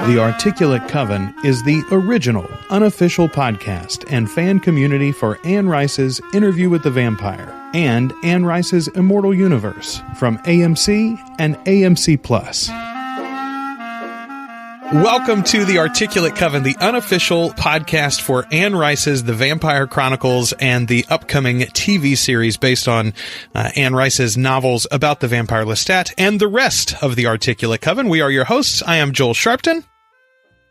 The Articulate Coven is the original, unofficial podcast and fan community for Anne Rice's Interview with the Vampire and Anne Rice's Immortal universe from AMC and AMC+. Welcome to The Articulate Coven, the unofficial podcast for Anne Rice's The Vampire Chronicles and the upcoming TV series based on Anne Rice's novels about the vampire Lestat and the rest of The Articulate Coven. We are your hosts. I am Joel Sharpton.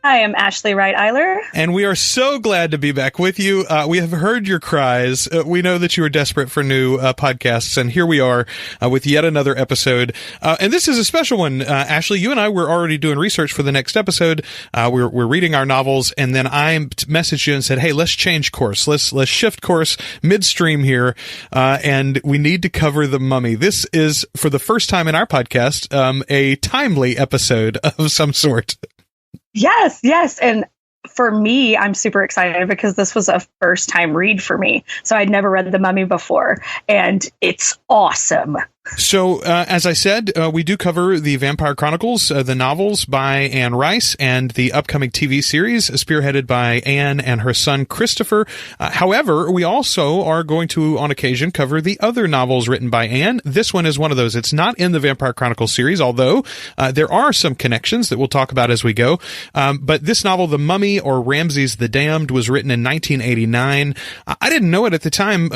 I am Ashley Wright-Eiler. And we are so glad to be back with you. We have heard your cries. We know that you are desperate for new podcasts, and here we are with yet another episode. And this is a special one. Ashley, you and I were already doing research for the next episode. We're reading our novels, and then I messaged you and said, hey, let's change course. Let's shift course midstream here, and we need to cover The Mummy. This is, for the first time in our podcast, a timely episode of some sort. Yes. And for me, I'm super excited because this was a first time read for me. So I'd never read The Mummy before, and it's awesome. So, as I said, we do cover the Vampire Chronicles, the novels by Anne Rice, and the upcoming TV series spearheaded by Anne and her son Christopher. However, we also are going to, on occasion, cover the other novels written by Anne. This one is one of those. It's not in the Vampire Chronicles series, although there are some connections that we'll talk about as we go. But this novel, The Mummy, or Ramses the Damned, was written in 1989. I didn't know it at the time,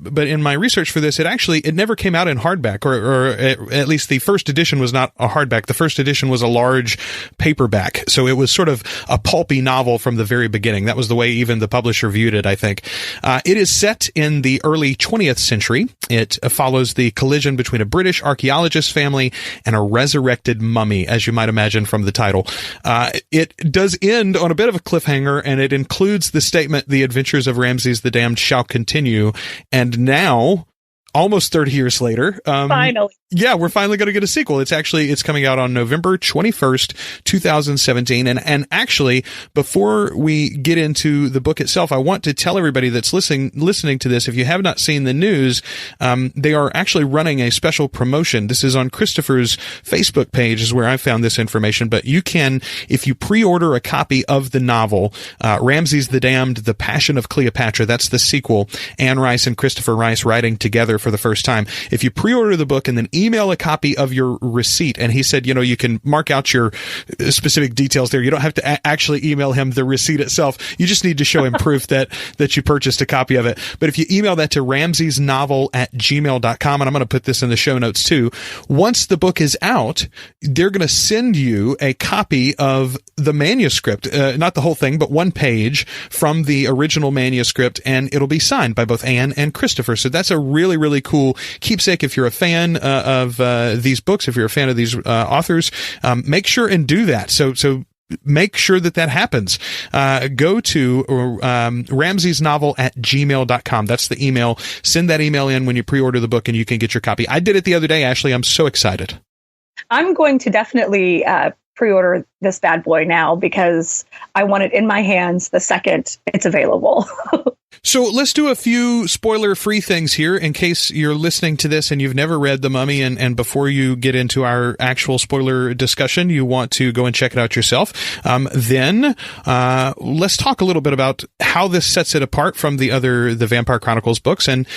but in my research for this, it never came out in hardback. Or at least the first edition was not a hardback. The first edition was a large paperback. So it was sort of a pulpy novel from the very beginning. That was the way even the publisher viewed it, I think. It is set in the early 20th century. It follows the collision between a British archaeologist family and a resurrected mummy, as you might imagine from the title. It does end on a bit of a cliffhanger, and it includes the statement, "The adventures of Ramses the Damned shall continue." And now, almost 30 years later. Finally. Yeah, we're finally going to get a sequel. It's coming out on November 21st, 2017. And actually, before we get into the book itself, I want to tell everybody that's listening to this, if you have not seen the news, they are actually running a special promotion. This is on Christopher's Facebook page is where I found this information. But you can, if you pre-order a copy of the novel, Ramses the Damned, The Passion of Cleopatra, that's the sequel, Anne Rice and Christopher Rice writing together for the first time. If you pre-order the book and then email a copy of your receipt, and he said, you can mark out your specific details there. You don't have to actually email him the receipt itself. You just need to show him proof that you purchased a copy of it. But if you email that to ramsesnovel@gmail.com, and I'm going to put this in the show notes too, once the book is out, they're going to send you a copy of the manuscript, not the whole thing, but one page from the original manuscript, and it'll be signed by both Anne and Christopher. So that's a really, really cool keepsake if you're a fan of these books, if you're a fan of these authors. Make sure and do that. So make sure that happens. Go to ramsesnovel@gmail.com. That's the email. Send that email in when you pre-order the book, and you can get your copy. I did it the other day, Ashley. I'm so excited. I'm going to definitely pre-order this bad boy now because I want it in my hands the second it's available. So let's do a few spoiler-free things here in case you're listening to this and you've never read The Mummy, and before you get into our actual spoiler discussion, you want to go and check it out yourself. Then let's talk a little bit about how this sets it apart from the Vampire Chronicles books and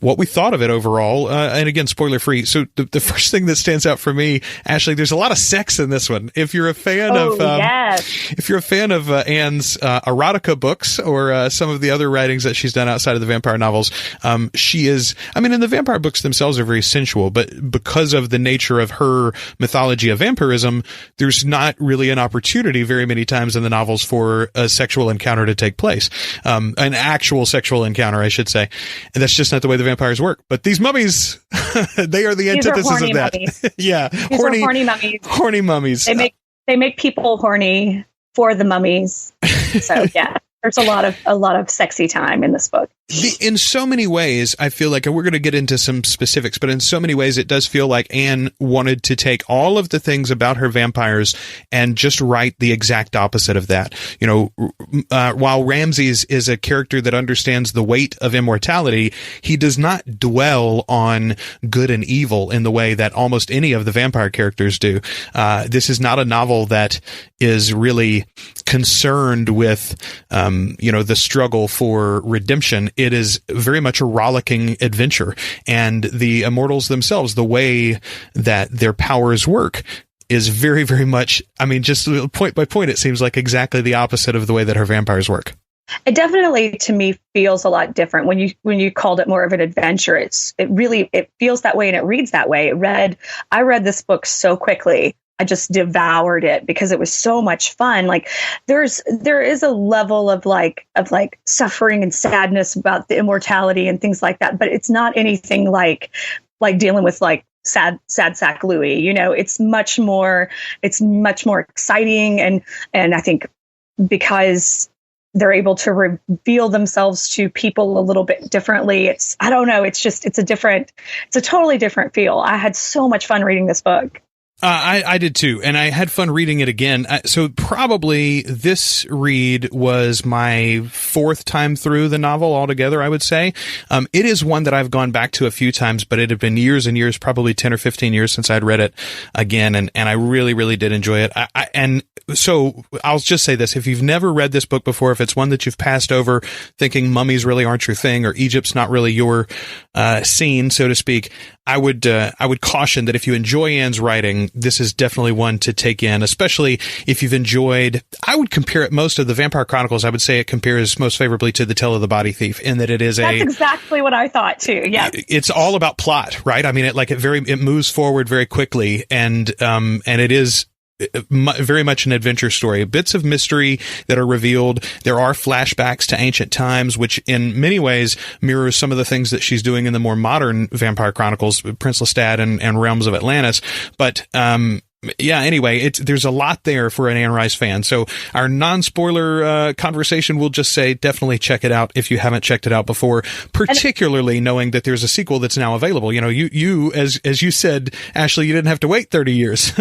what we thought of it overall. And again, spoiler-free. So the first thing that stands out for me, Ashley, there's a lot of sex in this one. If you're a fan of Anne's erotica books or some of the other writings that she's done outside of the vampire novels, she is, and the vampire books themselves are very sensual, but because of the nature of her mythology of vampirism, there's not really an opportunity very many times in the novels for a sexual encounter to take place. An actual sexual encounter, I should say. And that's just not the way the vampires work. But these mummies, they are the antithesis of that. Yeah. These are horny mummies. Horny mummies. They make people horny for the mummies. So yeah. There's a lot of sexy time in this book. In so many ways, I feel like, and we're going to get into some specifics, but in so many ways, it does feel like Anne wanted to take all of the things about her vampires and just write the exact opposite of that. You know, while Ramses is a character that understands the weight of immortality, he does not dwell on good and evil in the way that almost any of the vampire characters do. This is not a novel that is really concerned with, the struggle for redemption. It is very much a rollicking adventure, and the Immortals themselves, the way that their powers work is very, very much, just point by point, it seems like exactly the opposite of the way that her vampires work. It definitely, to me, feels a lot different when you called it more of an adventure. It feels that way, and it reads that way. I read this book so quickly. I just devoured it because it was so much fun. Like there is a level of suffering and sadness about the immortality and things like that, but it's not anything like dealing with sad sack Louis. You know, it's much more exciting, and I think because they're able to reveal themselves to people a little bit differently. It's a totally different feel. I had so much fun reading this book. I did too, and I had fun reading it again. So probably this read was my fourth time through the novel altogether, I would say. It is one that I've gone back to a few times, but it had been years and years, probably 10 or 15 years since I'd read it again, and I really, really did enjoy it. And so I'll just say this. If you've never read this book before, if it's one that you've passed over thinking mummies really aren't your thing, or Egypt's not really your scene, so to speak, I would caution that if you enjoy Anne's writing, this is definitely one to take in, especially if you've enjoyed, I would compare it, most of the Vampire Chronicles, I would say it compares most favorably to The Tale of the Body Thief, in that it is That's exactly what I thought too. Yeah. It's all about plot, right? It moves forward very quickly, and it is very much an adventure story. Bits of mystery that are revealed. There are flashbacks to ancient times, which in many ways mirrors some of the things that she's doing in the more modern Vampire Chronicles, Prince Lestat and Realms of Atlantis. But anyway, there's a lot there for an Anne Rice fan. So our non-spoiler conversation will just say definitely check it out if you haven't checked it out before, particularly knowing that there's a sequel that's now available. You know, you as you said, Ashley, you didn't have to wait 30 years.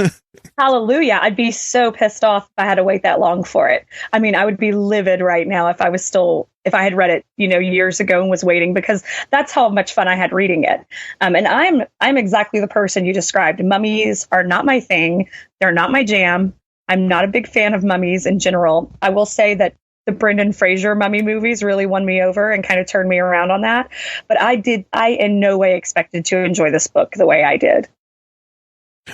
Hallelujah. I'd be so pissed off if I had to wait that long for it. I would be livid right now if I had read it, years ago and was waiting, because that's how much fun I had reading it. And I'm exactly the person you described. Mummies are not my thing. They're not my jam. I'm not a big fan of mummies in general. I will say that the Brendan Fraser mummy movies really won me over and kind of turned me around on that. But I in no way expected to enjoy this book the way I did.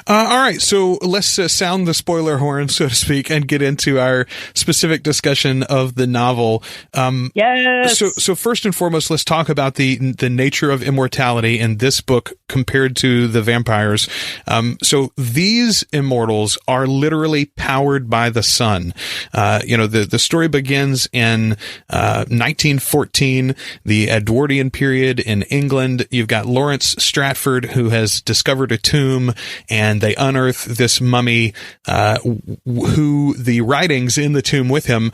All right, so let's sound the spoiler horn, so to speak, and get into our specific discussion of the novel. Yes. So first and foremost, let's talk about the nature of immortality in this book compared to the vampires. So these immortals are literally powered by the sun. The story begins in 1914, the Edwardian period in England. You've got Lawrence Stratford, who has discovered a tomb, and they unearth this mummy, who the writings in the tomb with him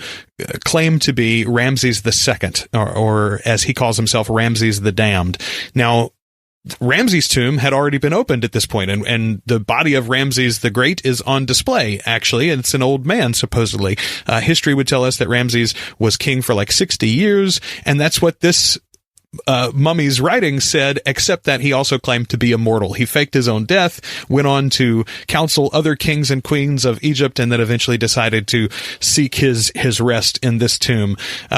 claim to be Ramses II, or as he calls himself, Ramses the Damned. Now, Ramses' tomb had already been opened at this point, and the body of Ramses the Great is on display, actually, and it's an old man, supposedly. History would tell us that Ramses was king for 60 years, and that's what this mummy's writing said, except that he also claimed to be immortal. He faked his own death, went on to counsel other kings and queens of Egypt, and then eventually decided to seek his rest in this tomb.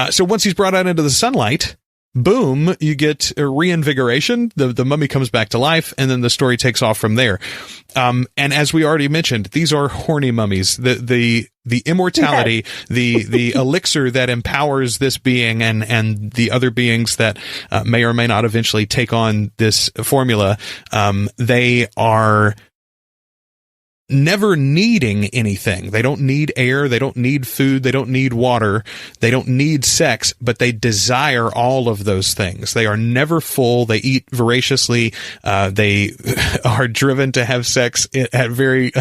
So once he's brought out into the sunlight, boom, you get a reinvigoration. The mummy comes back to life, and then the story takes off from there. And as we already mentioned, these are horny mummies. The immortality, the elixir that empowers this being and the other beings that may or may not eventually take on this formula, they are never needing anything. They don't need air. They don't need food. They don't need water. They don't need sex, but they desire all of those things. They are never full. They eat voraciously. They are driven to have sex at very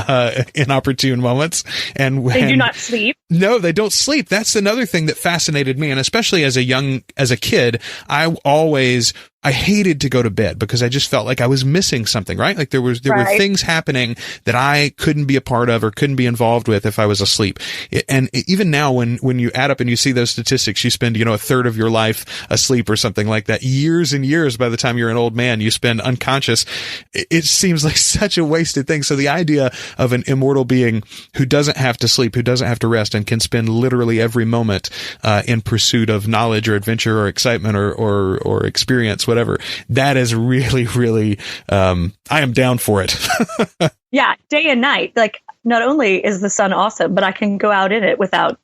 inopportune moments. And they do not sleep. No, they don't sleep. That's another thing that fascinated me. And especially as a kid, I hated to go to bed because I just felt like I was missing something, right? Like there were things happening that I couldn't be a part of or couldn't be involved with if I was asleep. And even now, when you add up and you see those statistics, you spend, a third of your life asleep or something like that. Years and years by the time you're an old man, you spend unconscious. It seems like such a wasted thing. So the idea of an immortal being who doesn't have to sleep, who doesn't have to rest, and can spend literally every moment in pursuit of knowledge or adventure or excitement or experience, whatever. That is really, really, I am down for it. Yeah, day and night. Like, not only is the sun awesome, but I can go out in it without,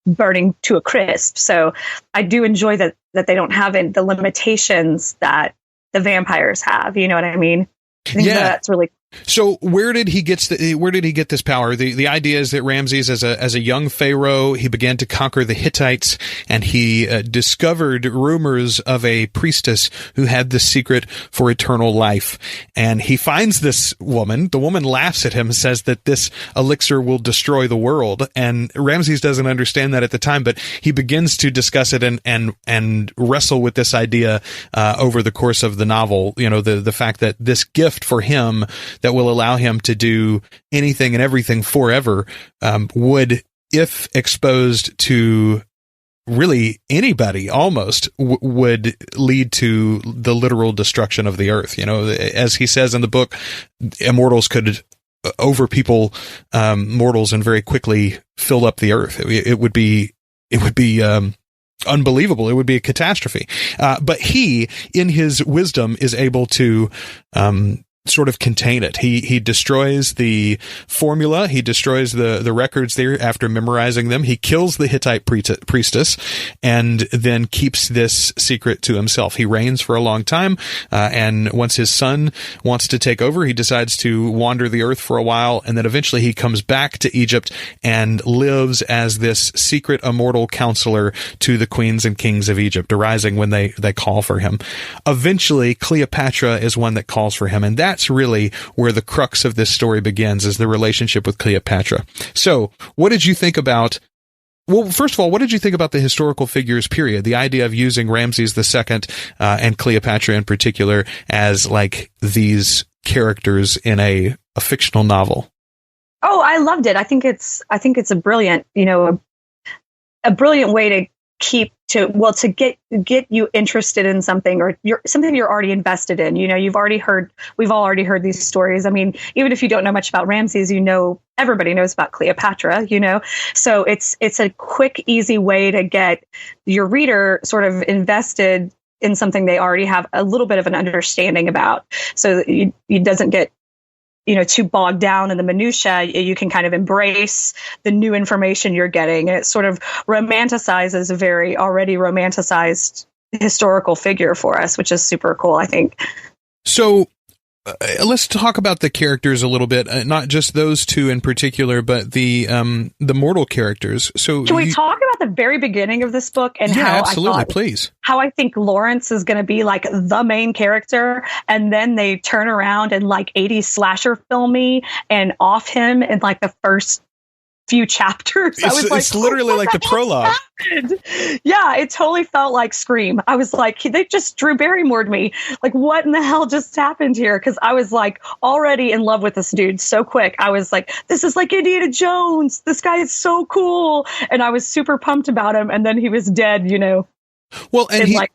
burning to a crisp. So I do enjoy that they don't have the limitations that the vampires have. You know what I mean? I think that's really. So where did he get this power? The idea is that Ramses, as a young pharaoh, he began to conquer the Hittites, and he discovered rumors of a priestess who had the secret for eternal life. And he finds this woman. The woman laughs at him and says that this elixir will destroy the world. And Ramses doesn't understand that at the time, but he begins to discuss it and wrestle with this idea over the course of the novel. The fact that this gift for him that will allow him to do anything and everything forever, would, if exposed to really anybody almost, would lead to the literal destruction of the earth. As he says in the book, immortals could over people mortals and very quickly fill up the earth. It would be unbelievable. It would be a catastrophe. But he, in his wisdom, is able to sort of contain it. He destroys the formula. He destroys the records there after memorizing them. He kills the Hittite priestess and then keeps this secret to himself. He reigns for a long time. And once his son wants to take over, he decides to wander the earth for a while. And then eventually he comes back to Egypt and lives as this secret immortal counselor to the queens and kings of Egypt, arising when they call for him. Eventually, Cleopatra is one that calls for him. And that's really where the crux of this story begins, is the relationship with Cleopatra. So what did you think about, well, first of all, what did you think about the historical figures, period? The idea of using Ramses II and Cleopatra in particular as like these characters in a fictional novel. Oh, I loved it. I think it's a brilliant, a brilliant way to get you interested in something, or something you're already invested in. We've already heard these stories. I mean, even if you don't know much about Ramses, everybody knows about Cleopatra, so it's a quick, easy way to get your reader sort of invested in something they already have a little bit of an understanding about, so that it doesn't get too bogged down in the minutia. You can kind of embrace the new information you're getting. And it sort of romanticizes a very already romanticized historical figure for us, which is super cool, I think. So let's talk about the characters a little bit, not just those two in particular, but the mortal characters. So can we talk about the very beginning of this book and how absolutely, please. How I think Lawrence is going to be like the main character, and then they turn around and like 80s slasher film me and off him in like the first few chapters. It's literally like the prologue. Happened? Yeah, it totally felt like Scream. I was like, they just Drew Barrymore'd me. Like, what in the hell just happened here? Because I was like already in love with this dude so quick. I was like, this is like Indiana Jones. This guy is so cool. And I was super pumped about him. And then he was dead, Well, and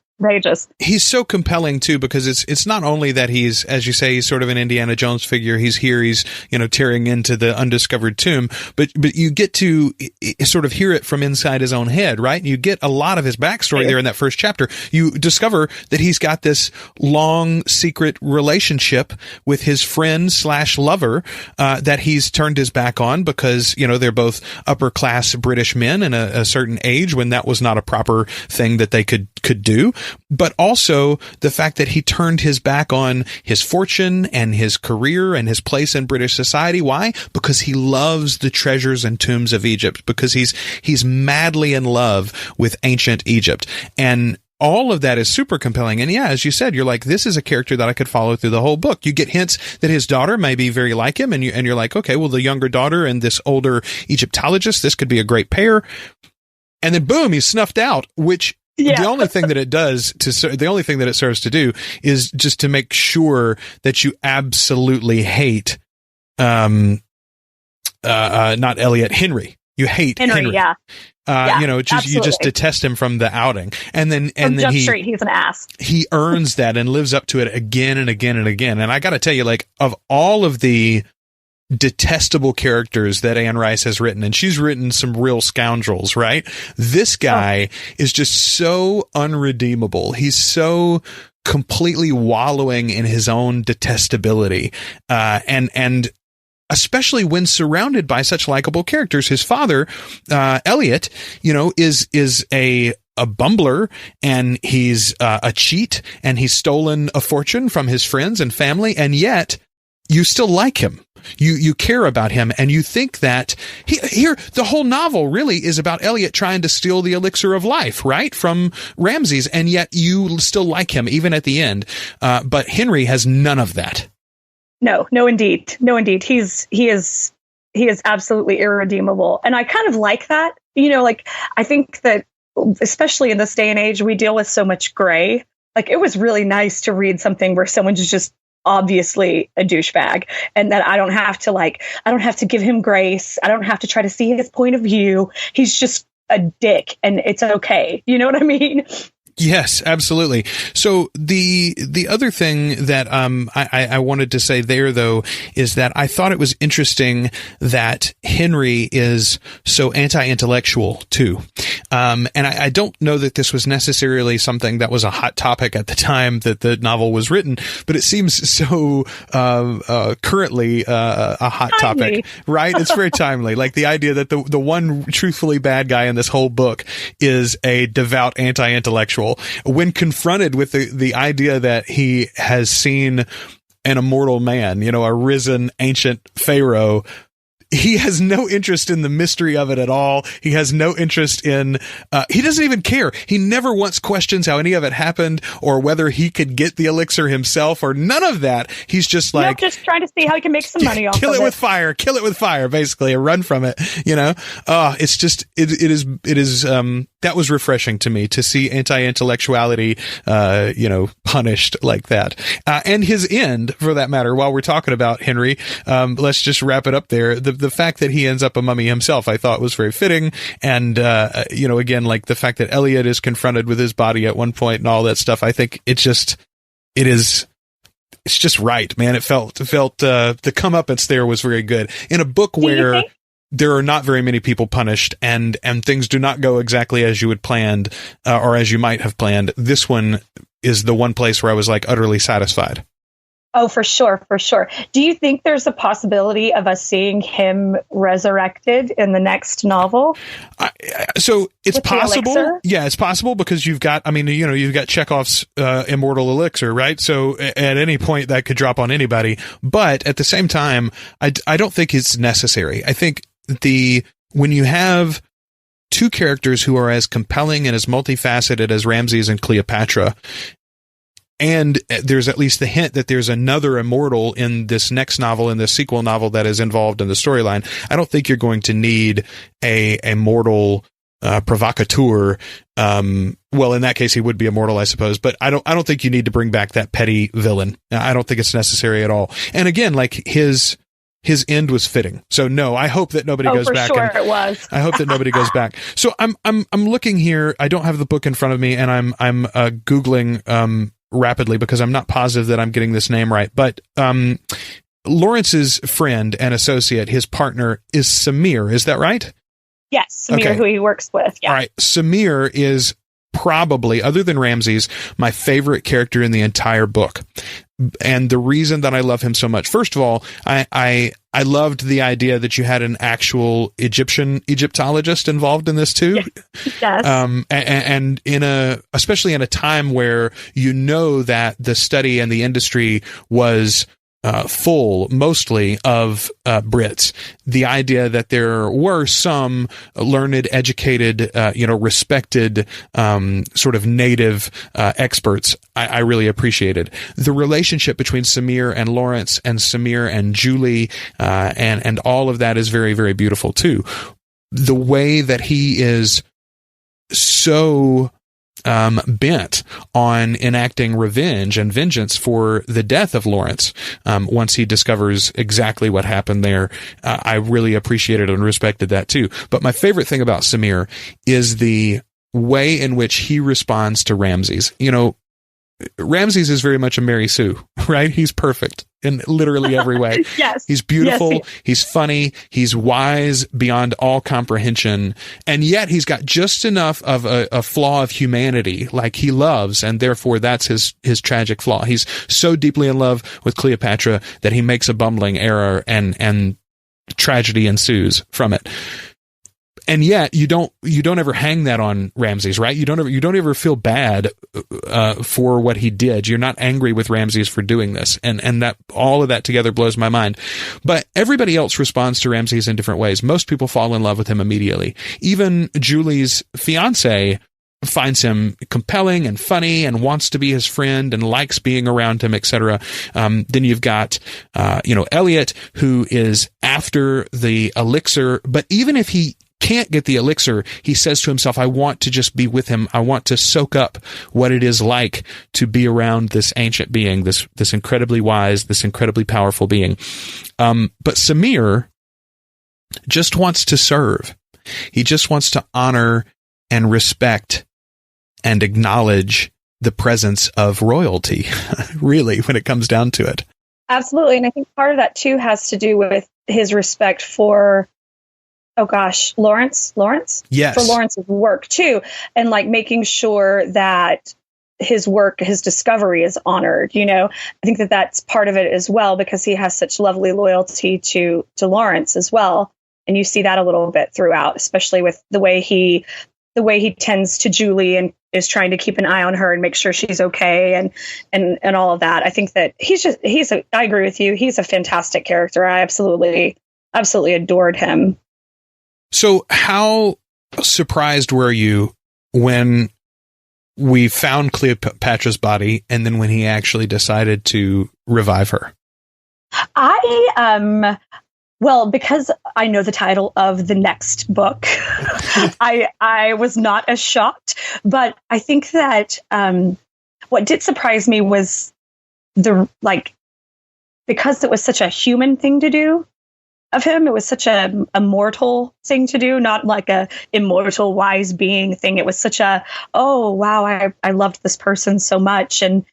he's so compelling too, because it's not only that he's, as you say, he's sort of an Indiana Jones figure. He's here, he's, tearing into the undiscovered tomb, but you get to sort of hear it from inside his own head, right? You get a lot of his backstory there in that first chapter. You discover that he's got this long secret relationship with his friend / lover, that he's turned his back on because, they're both upper class British men in a certain age when that was not a proper thing that they could do. but also the fact that he turned his back on his fortune and his career and his place in British society. Why? Because he loves the treasures and tombs of Egypt, because he's madly in love with ancient Egypt. And all of that is super compelling. And yeah, as you said, you're like, this is a character that I could follow through the whole book. You get hints that his daughter may be very like him, and you're like, okay, well, the younger daughter and this older Egyptologist, this could be a great pair. And then boom, he's snuffed out, which the only thing that it serves to do is just to make sure that you absolutely hate, not Elliot, Henry. You hate Henry. Yeah. You just detest him from the outing. And then Street, he's an ass. He earns that and lives up to it again and again and again. And I got to tell you, like, of all of the detestable characters that Anne Rice has written, and she's written some real scoundrels, right? This guy is just so unredeemable. He's so completely wallowing in his own detestability. And especially when surrounded by such likable characters. His father, Elliot, is a bumbler, and he's a cheat, and he's stolen a fortune from his friends and family, and yet you still like him. You care about him, and you think that the whole novel really is about Elliot trying to steal the elixir of life, right, from Ramses, and yet you still like him even at the end. But Henry has none of that. No, indeed. He is absolutely irredeemable. And I kind of like that. I think that especially in this day and age, we deal with so much gray. Like, it was really nice to read something where someone's just obviously a douchebag, and that I don't have to give him grace. I don't have to try to see his point of view. He's just a dick, and it's okay. You know what I mean? Yes, absolutely. So the other thing that I wanted to say there, though, is that I thought it was interesting that Henry is so anti-intellectual too. And I don't know that this was necessarily something that was a hot topic at the time that the novel was written, but it seems so currently a hot topic, right? It's very timely. Like the idea that the one truthfully bad guy in this whole book is a devout anti-intellectual. When confronted with the idea that he has seen an immortal man, a risen ancient pharaoh, he has no interest in the mystery of it at all. He has no interest in, he doesn't even care. He never once questions how any of it happened or whether he could get the elixir himself or none of that. He's just like, just trying to see how he can make some money off of it. Kill it with fire, basically, or run from it, it's just, it is, that was refreshing to me to see anti-intellectuality, punished like that. And his end, for that matter, while we're talking about Henry, let's just wrap it up there. The fact that he ends up a mummy himself, I thought was very fitting. And, again, like the fact that Elliot is confronted with his body at one point and all that stuff, I think it's just right, man. It felt, the comeuppance there was very good. In a book where there are not very many people punished and things do not go exactly as you had planned, or as you might have planned, this one is the one place where I was like utterly satisfied. Oh, for sure. Do you think there's a possibility of us seeing him resurrected in the next novel? So it's possible. Yeah, it's possible because you've got Chekhov's Immortal elixir, right? So at any point that could drop on anybody. But at the same time, I don't think it's necessary. I think when you have two characters who are as compelling and as multifaceted as Ramses and Cleopatra, and there's at least the hint that there's another immortal in this next novel, in this sequel novel that is involved in the storyline, I don't think you're going to need a mortal provocateur. Well, in that case, he would be immortal, I suppose. But I don't think you need to bring back that petty villain. I don't think it's necessary at all. And again, like his end was fitting. So no, I hope that nobody goes back. Sure, it was. I hope that nobody goes back. So I'm looking here. I don't have the book in front of me, and I'm Googling rapidly because I'm not positive that I'm getting this name right. But Lawrence's friend and associate, his partner, is Samir. Is that right? Yes, Samir, okay. Who he works with. Yeah. All right. Samir is probably, other than Ramses, my favorite character in the entire book. And the reason that I love him so much, first of all, I loved the idea that you had an actual Egyptologist involved in this too. Yes. And especially in a time where you know that the study and the industry was full mostly of Brits. The idea that there were some learned, educated, respected sort of native experts, I really appreciated. The relationship between Samir and Lawrence and Samir and Julie and all of that is very, very beautiful too. The way that he is so bent on enacting revenge and vengeance for the death of Lawrence. Once he discovers exactly what happened there, I really appreciated and respected that too. But my favorite thing about Samir is the way in which he responds to Ramses. Ramses is very much a Mary Sue, right? He's perfect in literally every way. Yes. He's beautiful. Yes, he's funny. He's wise beyond all comprehension. And yet he's got just enough of a flaw of humanity, like he loves. And therefore that's his tragic flaw. He's so deeply in love with Cleopatra that he makes a bumbling error and tragedy ensues from it. And yet you don't ever hang that on Ramses, right? You don't ever feel bad for what he did. You're not angry with Ramses for doing this, and that all of that together blows my mind. But everybody else responds to Ramses in different ways. Most people fall in love with him immediately. Even Julie's fiance finds him compelling and funny and wants to be his friend and likes being around him, etc. Then you've got Elliot, who is after the elixir, but even if he can't get the elixir, he says to himself, I want to just be with him. I want to soak up what it is like to be around this ancient being, this incredibly wise, this incredibly powerful being. But Samir just wants to serve. He just wants to honor and respect and acknowledge the presence of royalty, really, when it comes down to it. Absolutely. And I think part of that too has to do with his respect for Lawrence? Yes. For Lawrence's work too. And like making sure that his work, his discovery is honored. I think that that's part of it as well, because he has such lovely loyalty to Lawrence as well. And you see that a little bit throughout, especially with the way he tends to Julie and is trying to keep an eye on her and make sure she's okay and all of that. I think that I agree with you. He's a fantastic character. I absolutely adored him. So how surprised were you when we found Cleopatra's body and then when he actually decided to revive her? Because I know the title of the next book, I was not as shocked. But I think that what did surprise me was because it was such a human thing to do of him. It was such a mortal thing to do, not like a immortal wise being thing. It was such a, oh wow, I loved this person so much, and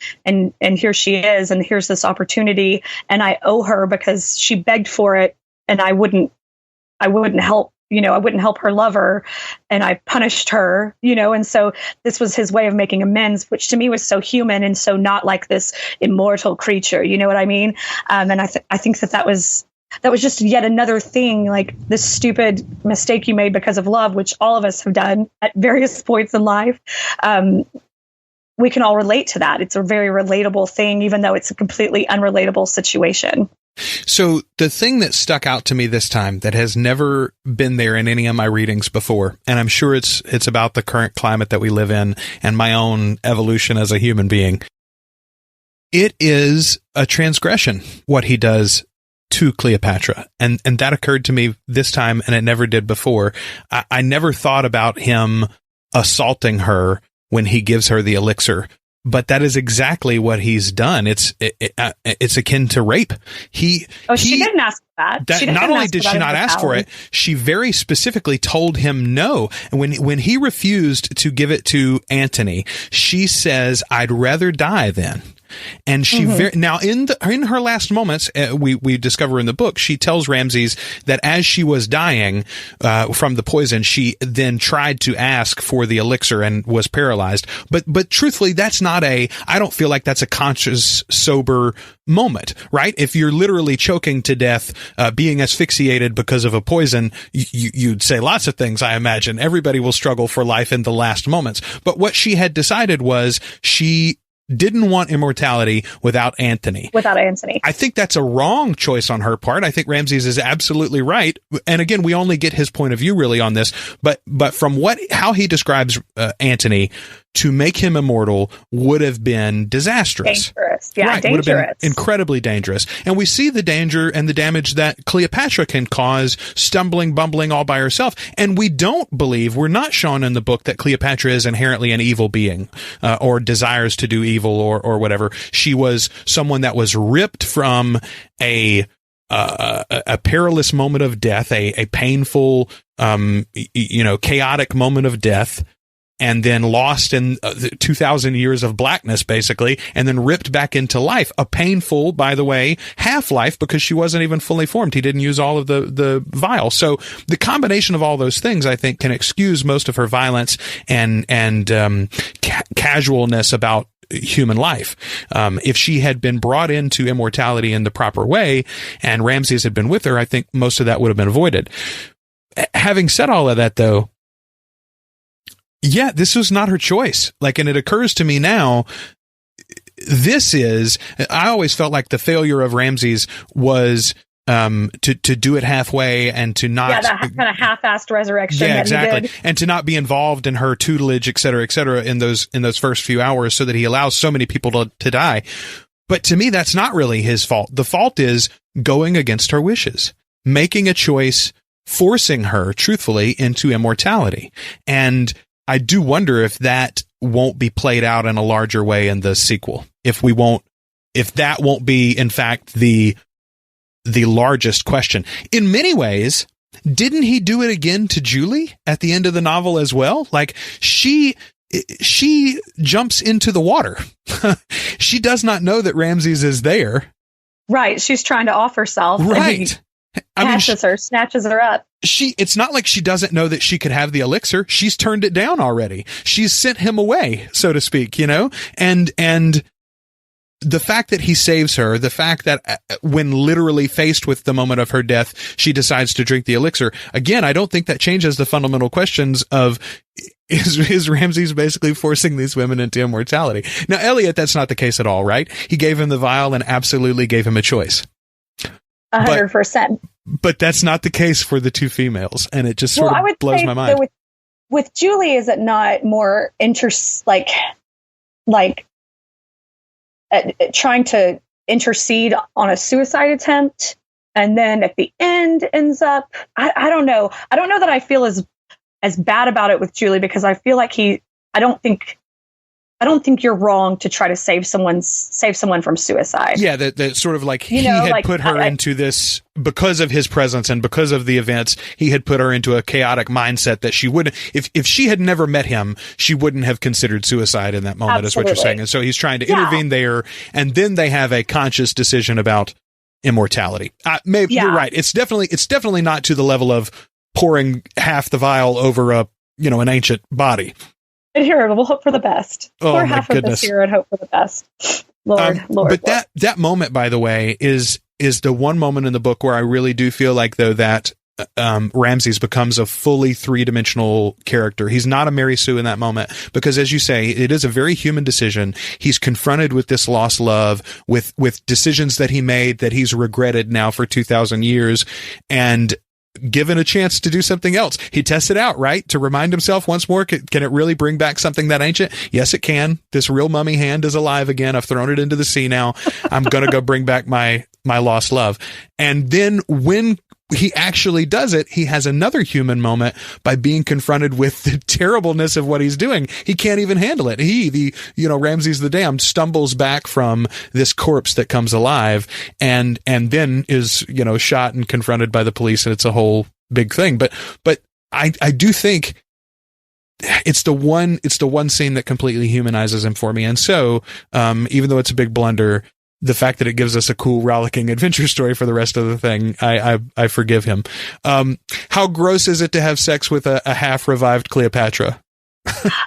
here she is, and here's this opportunity, and I owe her because she begged for it, and I wouldn't help. I wouldn't help her lover, and I punished her, and so this was his way of making amends, which to me was so human and so not like this immortal creature. You know what I mean? And I think that was just yet another thing, like this stupid mistake you made because of love, which all of us have done at various points in life. We can all relate to that. It's a very relatable thing, even though it's a completely unrelatable situation. So the thing that stuck out to me this time that has never been there in any of my readings before, and I'm sure it's about the current climate that we live in and my own evolution as a human being. It is a transgression, what he does to Cleopatra. And that occurred to me this time, and it never did before. I never thought about him assaulting her when he gives her the elixir, but that is exactly what he's done. It's akin to rape. She didn't ask for that. Not only did she not ask for it, she very specifically told him no. And when he refused to give it to Antony, she says, "I'd rather die then." And she now in her last moments, we discover in the book, she tells Ramses that as she was dying from the poison, she then tried to ask for the elixir and was paralyzed. But truthfully, that's not I don't feel like that's a conscious, sober moment, right? If you're literally choking to death, being asphyxiated because of a poison, you'd say lots of things, I imagine. Everybody will struggle for life in the last moments. But what she had decided was she didn't want immortality without Anthony. I think that's a wrong choice on her part. I think Ramses is absolutely right. And again, we only get his point of view really on this, but from how he describes Anthony, to make him immortal would have been disastrous. Dangerous. Yeah, right, dangerous. Would have been incredibly dangerous. And we see the danger and the damage that Cleopatra can cause, stumbling, bumbling all by herself. And we don't believe, we're not shown in the book that Cleopatra is inherently an evil being, or desires to do evil or whatever. She was someone that was ripped from a perilous moment of death, a painful, chaotic moment of death, and then lost in 2,000 years of blackness, basically, and then ripped back into life. A painful, by the way, half-life, because she wasn't even fully formed. He didn't use all of the vial. So the combination of all those things, I think, can excuse most of her violence and casualness about human life. If she had been brought into immortality in the proper way, and Ramses had been with her, I think most of that would have been avoided. Having said all of that, though, yeah, this was not her choice. And it occurs to me now, I always felt like the failure of Ramses was to do it halfway and to not that kind of half-assed resurrection. Yeah, exactly, and to not be involved in her tutelage, et cetera, in those first few hours, so that he allows so many people to die. But to me, that's not really his fault. The fault is going against her wishes, making a choice, forcing her, truthfully, into immortality. And I do wonder if that won't be played out in a larger way in the sequel. If that won't be, in fact, the largest question. In many ways, didn't he do it again to Julie at the end of the novel as well? She jumps into the water. She does not know that Ramses is there. Right. She's trying to off herself. Right. Snatches her up. It's not like she doesn't know that she could have the elixir. She's turned it down already. She's sent him away, so to speak, and the fact that he saves her, the fact that when literally faced with the moment of her death, she decides to drink the elixir. Again, I don't think that changes the fundamental questions of, is Ramses basically forcing these women into immortality? Now, Elliot, that's not the case at all, right? He gave him the vial and absolutely gave him a choice. 100%. But that's not the case for the two females, and it just sort of blows my mind. With Julie, is it not more trying to intercede on a suicide attempt, and then at the end ends up? I don't know. I don't know that I feel as bad about it with Julie, because I feel like I don't think you're wrong to try to save someone from suicide. Yeah, that sort of he had put her into this because of his presence and because of the events. He had put her into a chaotic mindset that she wouldn't, if she had never met him, she wouldn't have considered suicide in that moment. Absolutely. Is what you're saying. And so he's trying to intervene there, and then they have a conscious decision about immortality. Maybe you're right. It's definitely not to the level of pouring half the vial over an ancient body. Here, we'll hope for the best. Pour half of this here and hope for the best. Lord. But that moment, by the way, is the one moment in the book where I really do feel like, though, that Ramses becomes a fully three-dimensional character. He's not a Mary Sue in that moment, because, as you say, it is a very human decision. He's confronted with this lost love, with decisions that he made that he's regretted now for 2,000 years, and given a chance to do something else. He tests it out, right? To remind himself once more, can it really bring back something that ancient? Yes, it can. This real mummy hand is alive again. I've thrown it into the sea now. I'm going to go bring back my lost love. And then when he actually does it, he has another human moment by being confronted with the terribleness of what he's doing. He can't even handle it. Ramses the Damned stumbles back from this corpse that comes alive and then is, shot and confronted by the police, and it's a whole big thing. But I do think it's the one scene that completely humanizes him for me. And so, even though it's a big blunder, the fact that it gives us a cool, rollicking adventure story for the rest of the thing, I forgive him. How gross is it to have sex with a half-revived Cleopatra?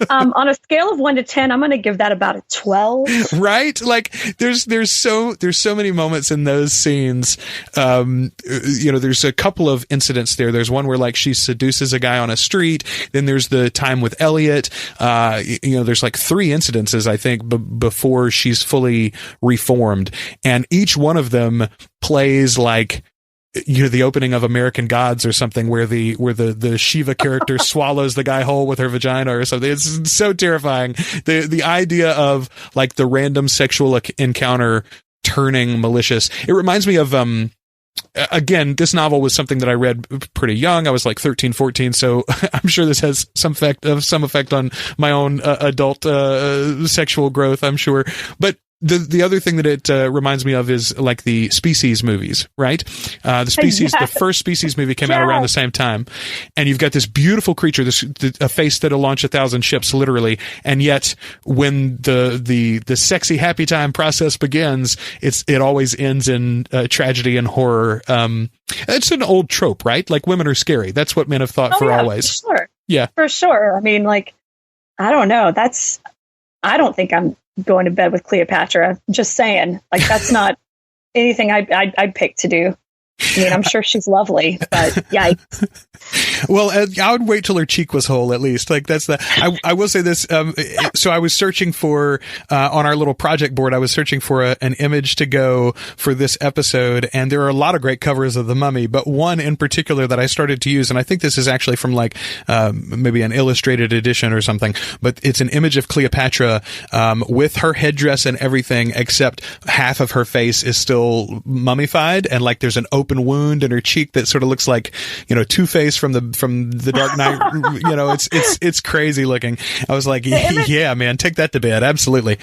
On a scale of 1 to 10, I'm going to give that about a 12. Right? Like there's so many moments in those scenes. There's a couple of incidents there. There's one where like she seduces a guy on a street. Then there's the time with Elliot. There's like 3 incidences, I think, before she's fully reformed. And each one of them plays like, the opening of American Gods or something where the Shiva character swallows the guy whole with her vagina or something. It's so terrifying. The idea of like the random sexual encounter turning malicious. It reminds me of, again, this novel was something that I read pretty young. I was like 13, 14. So I'm sure this has some effect on my own adult sexual growth, I'm sure. But the other thing that it reminds me of is like the Species movies, right? The Species, the first Species movie came out around the same time, and you've got this beautiful creature, a face that'll launch 1,000 ships, literally, and yet when the sexy happy time process begins, it always ends in tragedy and horror. It's an old trope, right? Like women are scary. That's what men have thought for always. For sure. Yeah, for sure. I mean, like, I don't know. I don't think I'm going to bed with Cleopatra. Just saying, like, that's not anything I'd pick to do. I mean, I'm sure she's lovely, but yikes. Well, I would wait till her cheek was whole, at least. Like that's I will say this. So I was searching for, on our little project board, I was searching for an image to go for this episode. And there are a lot of great covers of The Mummy, but one in particular that I started to use. And I think this is actually from like, maybe an illustrated edition or something, but it's an image of Cleopatra, with her headdress and everything, except half of her face is still mummified. And like there's an open wound in her cheek that sort of looks like, Two-Face from the Dark Knight. It's crazy looking. I was like, yeah, man, take that to bed. Absolutely.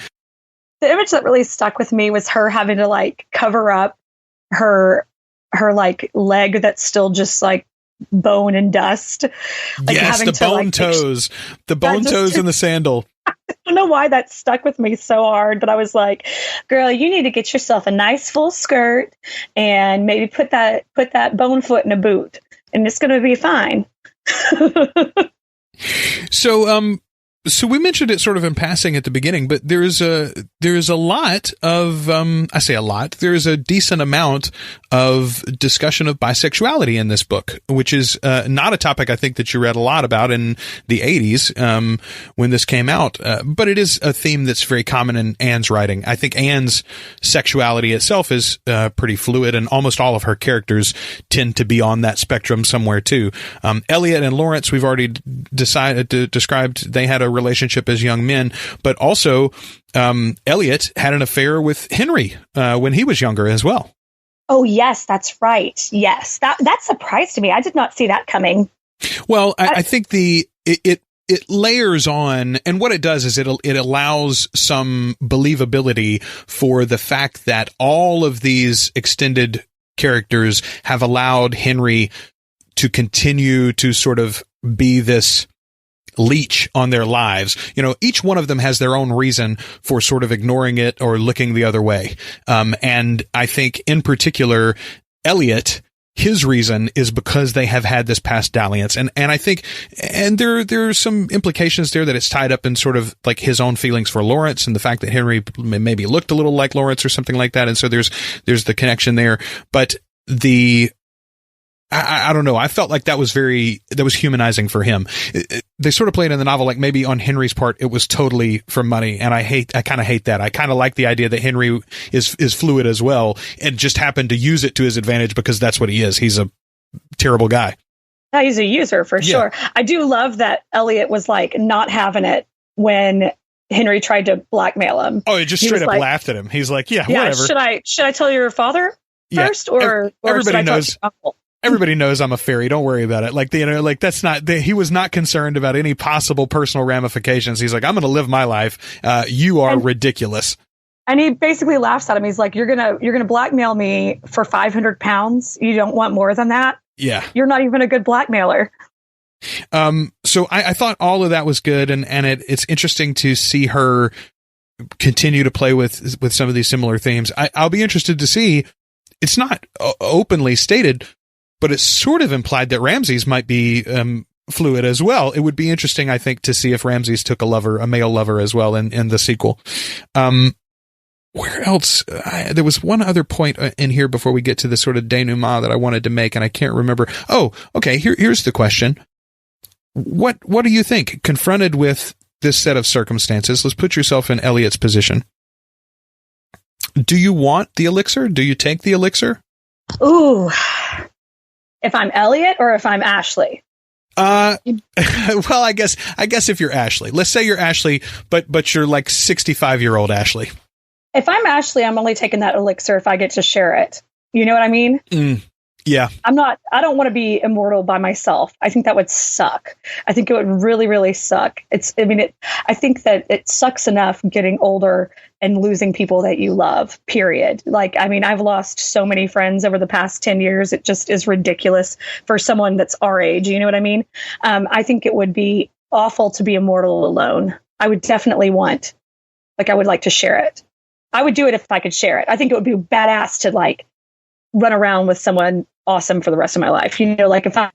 The image that really stuck with me was her having to like cover up her like leg that's still just like bone and dust. Like yes, the bone toes, in the sandal. I don't know why that stuck with me so hard, but I was like, girl, you need to get yourself a nice full skirt and maybe put that bone foot in a boot and it's going to be fine. So we mentioned it sort of in passing at the beginning, but there's a lot of, I say a lot, there's a decent amount of discussion of bisexuality in this book, which is not a topic I think that you read a lot about in the 80s when this came out, but it is a theme that's very common in Anne's writing. I think Anne's sexuality itself is pretty fluid, and almost all of her characters tend to be on that spectrum somewhere too. Elliot and Lawrence, we've already described, they had a relationship as young men, but also Elliot had an affair with Henry when he was younger as well. Oh yes, that's right. Yes, that surprised me. I did not see that coming. Well, I think it layers on, and what it does is it allows some believability for the fact that all of these extended characters have allowed Henry to continue to sort of be this leech on their lives. Each one of them has their own reason for sort of ignoring it or looking the other way. And I think in particular, Elliot, his reason is because they have had this past dalliance. And I think, and there are some implications there that it's tied up in sort of like his own feelings for Lawrence and the fact that Henry maybe looked a little like Lawrence or something like that. And so there's the connection there. But I don't know. I felt like that was humanizing for him. They sort of played in the novel like maybe on Henry's part it was totally for money, and I kind of hate that. I kind of like the idea that Henry is fluid as well, and just happened to use it to his advantage because that's what he is. He's a terrible guy. Yeah, he's a user for sure. I do love that Elliot was like not having it when Henry tried to blackmail him. Oh, he just straight up laughed at him. He's like, yeah, whatever. Should I tell your father first, or everybody knows? Everybody knows I'm a fairy. Don't worry about it. Like, that's not, he was not concerned about any possible personal ramifications. He's like, I'm going to live my life. You are ridiculous. And he basically laughs at him. He's like, you're going to blackmail me for 500 pounds. You don't want more than that. Yeah. You're not even a good blackmailer. So I thought all of that was good, and it's interesting to see her continue to play with some of these similar themes. I'll be interested to see. It's not openly stated, but it's sort of implied that Ramses might be fluid as well. It would be interesting, I think, to see if Ramses took a male lover as well in the sequel. Where else? There was one other point in here before we get to the sort of denouement that I wanted to make, and I can't remember. Oh, okay. Here's the question. What do you think? Confronted with this set of circumstances, let's put yourself in Elliot's position. Do you want the elixir? Do you take the elixir? Ooh. If I'm Elliot or if I'm Ashley? Well, I guess if you're Ashley. Let's say you're Ashley, but you're like 65-year-old Ashley. If I'm Ashley, I'm only taking that elixir if I get to share it. You know what I mean? Yeah. I don't want to be immortal by myself. I think that would suck. I think it would really, really suck. I think that it sucks enough getting older and losing people that you love, period. I've lost so many friends over the past 10 years. It just is ridiculous for someone that's our age. You know what I mean? I think it would be awful to be immortal alone. I would definitely I would like to share it. I would do it if I could share it. I think it would be badass to run around with someone awesome for the rest of my life. If I